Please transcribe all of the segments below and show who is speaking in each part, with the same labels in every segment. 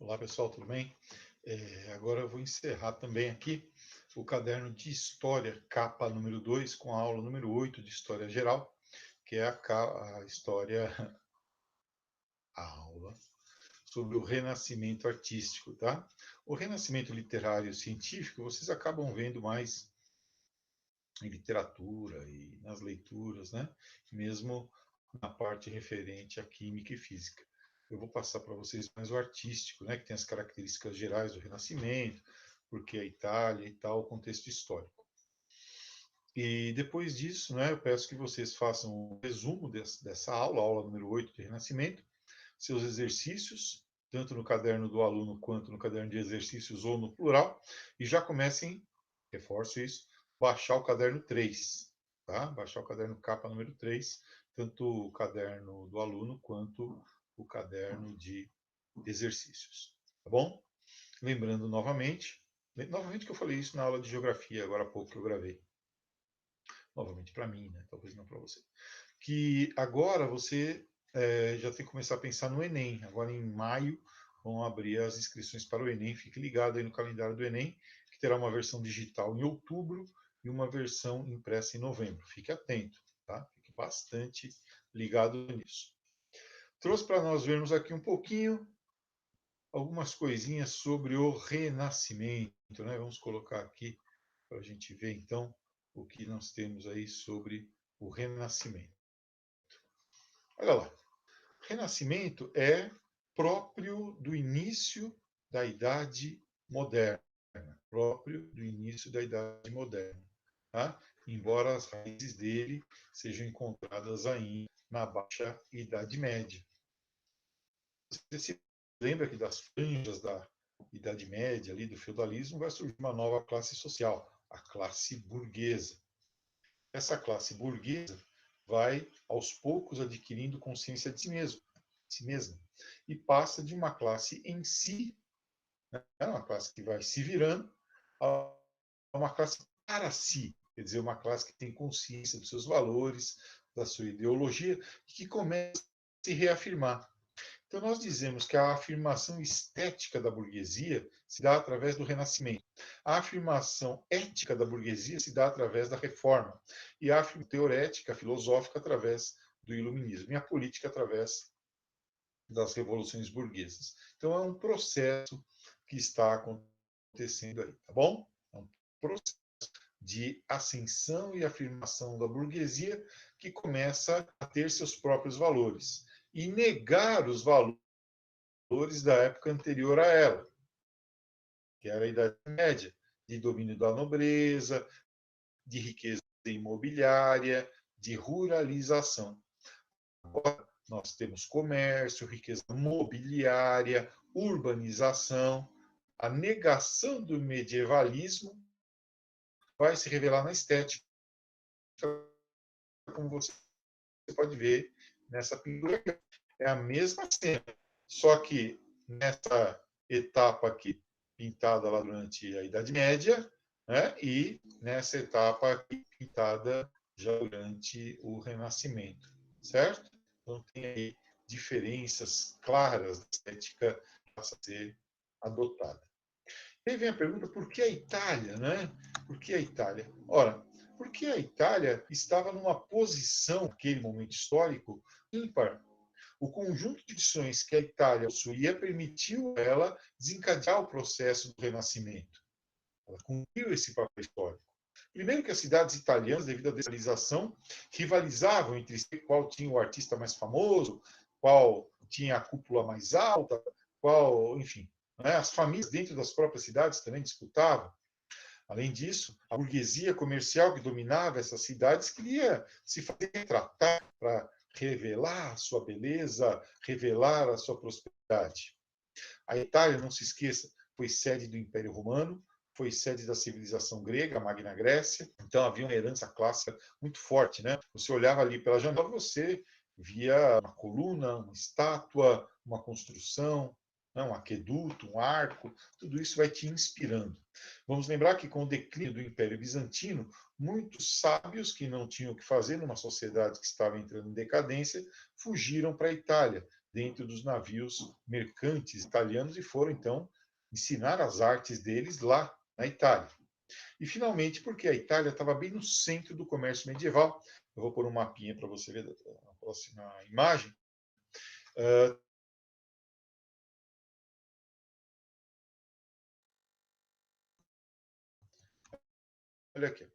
Speaker 1: Olá pessoal, tudo bem? Agora eu vou encerrar também aqui o caderno de História, capa número 2, com a aula número 8 de História Geral, que é a história, a aula sobre o Renascimento artístico, tá? O Renascimento literário e científico vocês acabam vendo mais em literatura e nas leituras, né? Mesmo na parte referente à química e física. Eu vou passar para vocês mais o artístico, né? Que tem as características gerais do Renascimento, porque a Itália e tal, o contexto histórico. E depois disso, né, eu peço que vocês façam um resumo dessa aula, aula número 8 de Renascimento, seus exercícios, tanto no caderno do aluno quanto no caderno de exercícios ou no plural, e já comecem, reforço isso, baixar o caderno 3, tá? Baixar o caderno capa número 3, tanto o caderno do aluno quanto o caderno de exercícios, tá bom? Lembrando novamente que eu falei isso na aula de geografia, agora há pouco que eu gravei. Novamente para mim, né? Talvez não para você. Que agora você já tem que começar a pensar no Enem. Agora em maio vão abrir as inscrições para o Enem. Fique ligado aí no calendário do Enem, que terá uma versão digital em outubro e uma versão impressa em novembro. Fique atento, tá? Fique bastante ligado nisso. Trouxe para nós vermos aqui um pouquinho algumas coisinhas sobre o Renascimento, né? Vamos colocar aqui para a gente ver então o que nós temos aí sobre o Renascimento. Olha lá, Renascimento é próprio do início da Idade Moderna, próprio do início da Idade Moderna, tá? Embora as raízes dele sejam encontradas ainda na Baixa Idade Média. Você se lembra que das franjas da Idade Média, ali do feudalismo, vai surgir uma nova classe social, a classe burguesa. Essa classe burguesa vai, aos poucos, adquirindo consciência de si mesma, e passa de uma classe em si, né, uma classe que vai se virando, a uma classe para si, quer dizer, uma classe que tem consciência dos seus valores, da sua ideologia, e que começa a se reafirmar. Então, nós dizemos que a afirmação estética da burguesia se dá através do Renascimento. A afirmação ética da burguesia se dá através da Reforma. E a afirmação teorética, filosófica, através do Iluminismo. E a política, através das revoluções burguesas. Então, é um processo que está acontecendo aí, tá bom? É um processo de ascensão e afirmação da burguesia que começa a ter seus próprios valores e negar os valores da época anterior a ela, que era a Idade Média, de domínio da nobreza, de riqueza imobiliária, de ruralização. Agora nós temos comércio, riqueza mobiliária, urbanização. A negação do medievalismo vai se revelar na estética, como você pode ver nessa pintura. É a mesma cena, só que nessa etapa aqui, pintada lá durante a Idade Média, né, e nessa etapa aqui, pintada já durante o Renascimento, certo? Então tem aí diferenças claras da estética que passa a ser adotada. E aí vem a pergunta, por que a Itália, né? Por que a Itália? Ora, porque a Itália estava numa posição, naquele momento histórico, ímpar. O conjunto de condições que a Itália possuía permitiu a ela desencadear o processo do Renascimento. Ela cumpriu esse papel histórico. Primeiro que as cidades italianas, devido à descentralização, rivalizavam entre si qual tinha o artista mais famoso, qual tinha a cúpula mais alta, qual, enfim. Né? As famílias dentro das próprias cidades também disputavam. Além disso, a burguesia comercial que dominava essas cidades queria se fazer retratar para revelar a sua beleza, revelar a sua prosperidade. A Itália, não se esqueça, foi sede do Império Romano, foi sede da civilização grega, a Magna Grécia, então havia uma herança clássica muito forte, né? Você olhava ali pela janela, você via uma coluna, uma estátua, uma construção, um aqueduto, um arco, tudo isso vai te inspirando. Vamos lembrar que com o declínio do Império Bizantino, muitos sábios que não tinham o que fazer numa sociedade que estava entrando em decadência, fugiram para a Itália, dentro dos navios mercantes italianos e foram, então, ensinar as artes deles lá na Itália. E, finalmente, porque a Itália estava bem no centro do comércio medieval. Eu vou pôr um mapinha para você ver na próxima imagem. Olha aqui.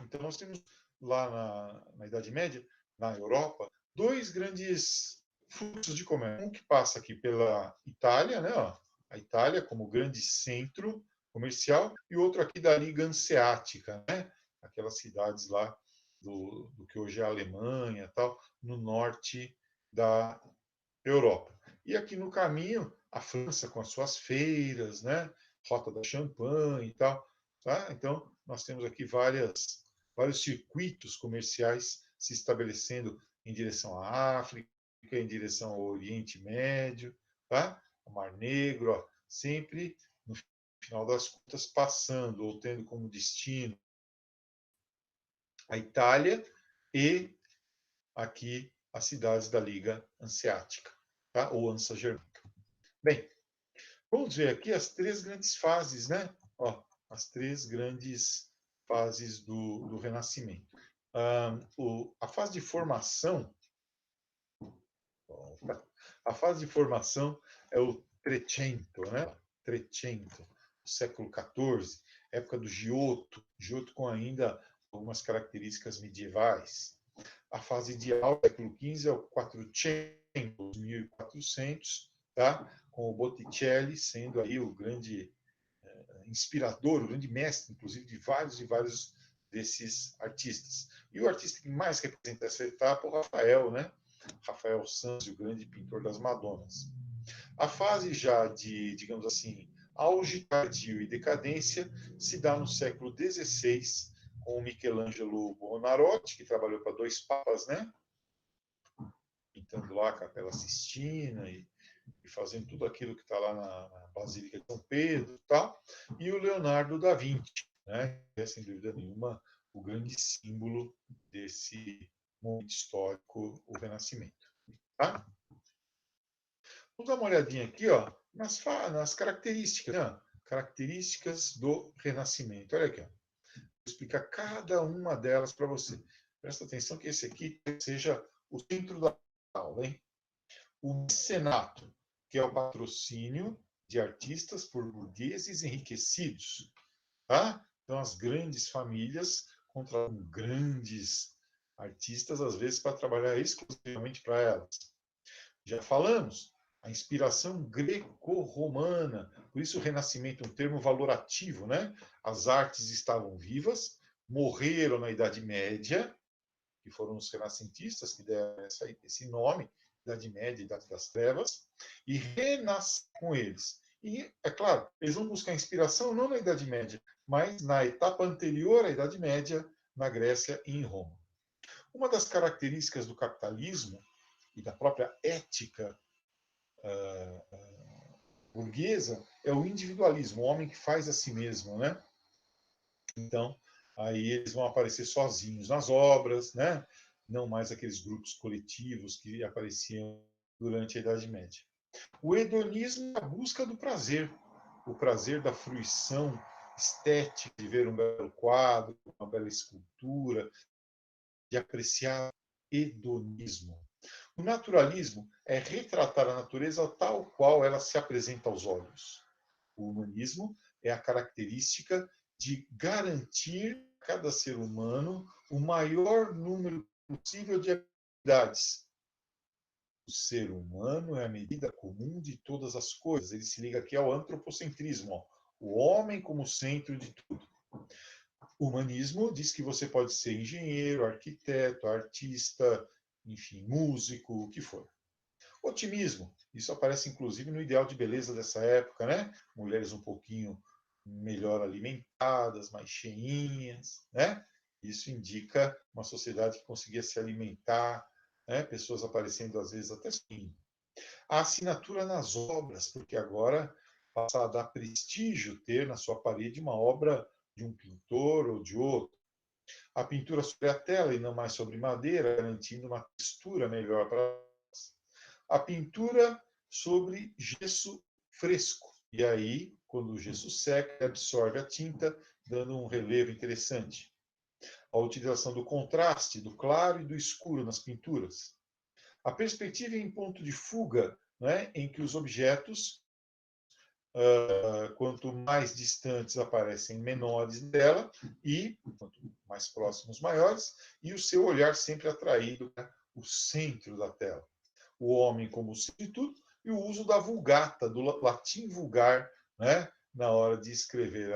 Speaker 1: Então, nós temos lá na Idade Média, na Europa, dois grandes fluxos de comércio. Um que passa aqui pela Itália, né? Ó, a Itália como grande centro comercial, e outro aqui da Liga Hanseática, né? Aquelas cidades lá do que hoje é a Alemanha, tal, no norte da Europa. E aqui no caminho, a França com as suas feiras, né? Rota da Champagne e tal. Tá? Então, nós temos aqui vários circuitos comerciais se estabelecendo em direção à África, em direção ao Oriente Médio, tá? O Mar Negro, ó, sempre, no final das contas, passando ou tendo como destino a Itália e aqui as cidades da Liga Hanseática, tá? Ou Hansa Germânica. Bem, vamos ver aqui as três grandes fases, né? Ó, as três grandes fases do Renascimento. A fase de formação, a fase de formação é o Trecento, né? Trecento, século XIV, época do Giotto, Giotto com ainda algumas características medievais. A fase de alta, século XV, é o Quattrocento, 1400, tá? Com o Botticelli sendo aí o grande inspirador, o grande mestre, inclusive, de vários e vários desses artistas. E o artista que mais representa essa etapa é o Rafael, né? Rafael Sanzio, o grande pintor das Madonas. A fase já de, digamos assim, auge tardio e decadência se dá no século XVI, com o Michelangelo Buonarroti, que trabalhou para dois papas, né? Pintando lá a Capela Sistina e fazendo tudo aquilo que está lá na Basílica de São Pedro e tal, e o Leonardo da Vinci, né? Que é, sem dúvida nenhuma, o grande símbolo desse momento histórico, o Renascimento. Tá? Vamos dar uma olhadinha aqui, ó, nas características, né? Características do Renascimento. Olha aqui, ó. Vou explicar cada uma delas para você. Presta atenção que esse aqui seja o centro da aula, hein? O mecenato, que é o patrocínio de artistas por burgueses enriquecidos. Tá? Então, as grandes famílias contratam grandes artistas, às vezes, para trabalhar exclusivamente para elas. Já falamos, a inspiração greco-romana, por isso o Renascimento é um termo valorativo, né? As artes estavam vivas, morreram na Idade Média, que foram os renascentistas que deram esse nome, Idade Média, Idade das Trevas, e renascer com eles. E, é claro, eles vão buscar inspiração não na Idade Média, mas na etapa anterior à Idade Média, na Grécia e em Roma. Uma das características do capitalismo e da própria ética burguesa é o individualismo, o homem que faz a si mesmo, né? Então, aí eles vão aparecer sozinhos nas obras, né? Não mais aqueles grupos coletivos que apareciam durante a Idade Média. O hedonismo é a busca do prazer, o prazer da fruição estética, de ver um belo quadro, uma bela escultura, de apreciar hedonismo. O naturalismo é retratar a natureza tal qual ela se apresenta aos olhos. O humanismo é a característica de garantir a cada ser humano o maior número possível de habilidades. O ser humano é a medida comum de todas as coisas. Ele se liga aqui ao antropocentrismo, ó. O homem como centro de tudo. O humanismo diz que você pode ser engenheiro, arquiteto, artista, enfim, músico, o que for. Otimismo, isso aparece inclusive no ideal de beleza dessa época, né? Mulheres um pouquinho melhor alimentadas, mais cheinhas, né? Isso indica uma sociedade que conseguia se alimentar, né? Pessoas aparecendo às vezes até assim. A assinatura nas obras, porque agora passa a dar prestígio ter na sua parede uma obra de um pintor ou de outro. A pintura sobre a tela e não mais sobre madeira, garantindo uma textura melhor para a pintura sobre gesso fresco. E aí, quando o gesso seca, absorve a tinta, dando um relevo interessante. A utilização do contraste, do claro e do escuro nas pinturas. A perspectiva em ponto de fuga, né, em que os objetos, quanto mais distantes aparecem, menores dela, e quanto mais próximos, maiores, e o seu olhar sempre atraído para o centro da tela. O homem como substituto e o uso da vulgata, do latim vulgar, né, na hora de escrever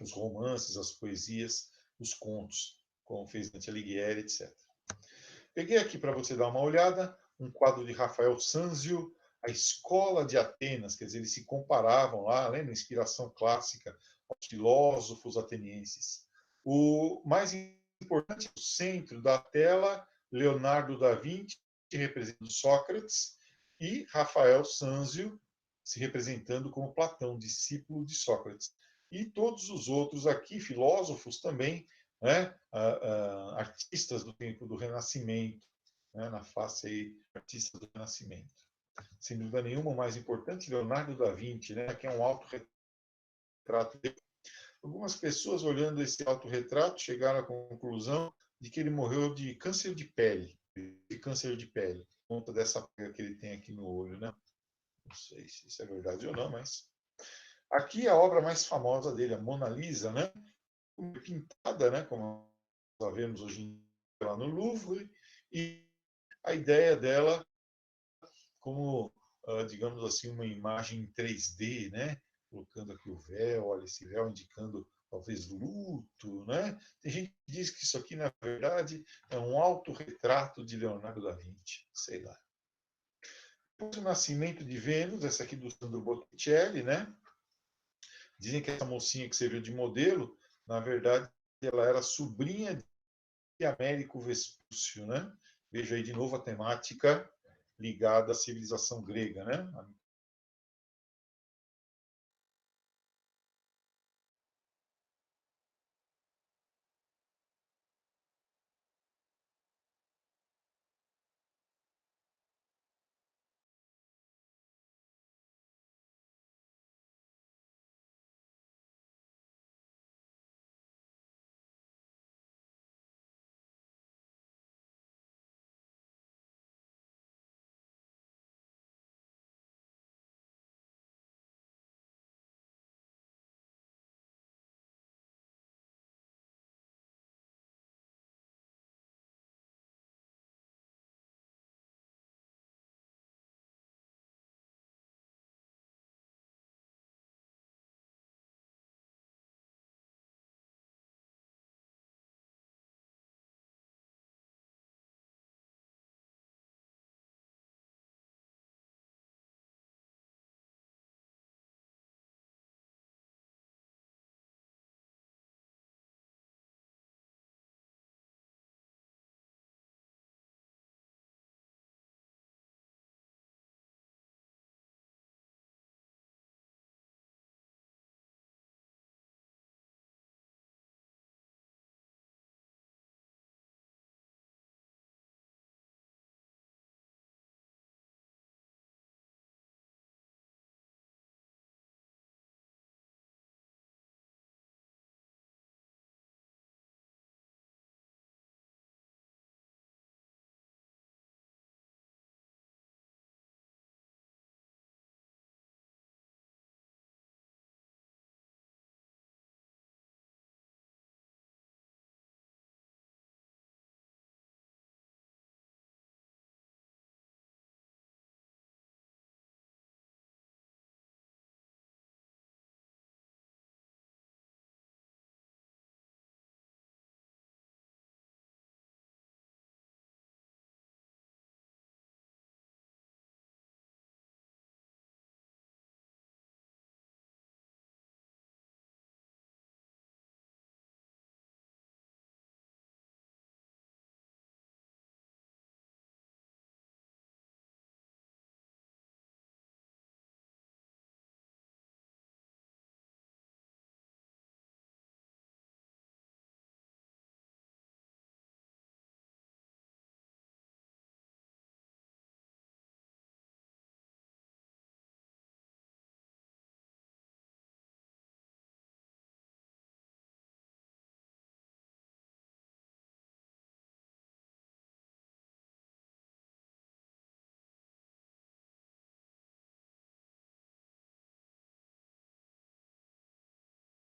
Speaker 1: os romances, as poesias, os contos, como fez Dante Alighieri, etc. Peguei aqui para você dar uma olhada um quadro de Rafael Sanzio, A Escola de Atenas, quer dizer, eles se comparavam lá, lembra? Inspiração clássica aos filósofos atenienses. O mais importante, no centro da tela, Leonardo da Vinci, representando Sócrates, e Rafael Sanzio, se representando como Platão, discípulo de Sócrates. E todos os outros aqui, filósofos também, né? Artistas do tempo do Renascimento, né? Na face aí, artistas do Renascimento. Sem dúvida nenhuma, o mais importante, Leonardo da Vinci, né? Que é um autorretrato dele. Algumas pessoas, olhando esse autorretrato, chegaram à conclusão de que ele morreu de câncer de pele, por conta dessa pega que ele tem aqui no olho, né? Não sei se isso é verdade ou não, mas aqui a obra mais famosa dele, a Mona Lisa, né? Pintada, né? Como nós vemos hoje em dia lá no Louvre, e a ideia dela como, digamos assim, uma imagem em 3D, né? Colocando aqui o véu, olha esse véu indicando talvez luto, né? Tem gente que diz que isso aqui, na verdade, é um autorretrato de Leonardo da Vinci, sei lá. Depois o Nascimento de Vênus, essa aqui do Sandro Botticelli, né? Dizem que essa mocinha que serviu de modelo, na verdade, ela era sobrinha de Américo Vespúcio, né? Veja aí de novo a temática ligada à civilização grega, né?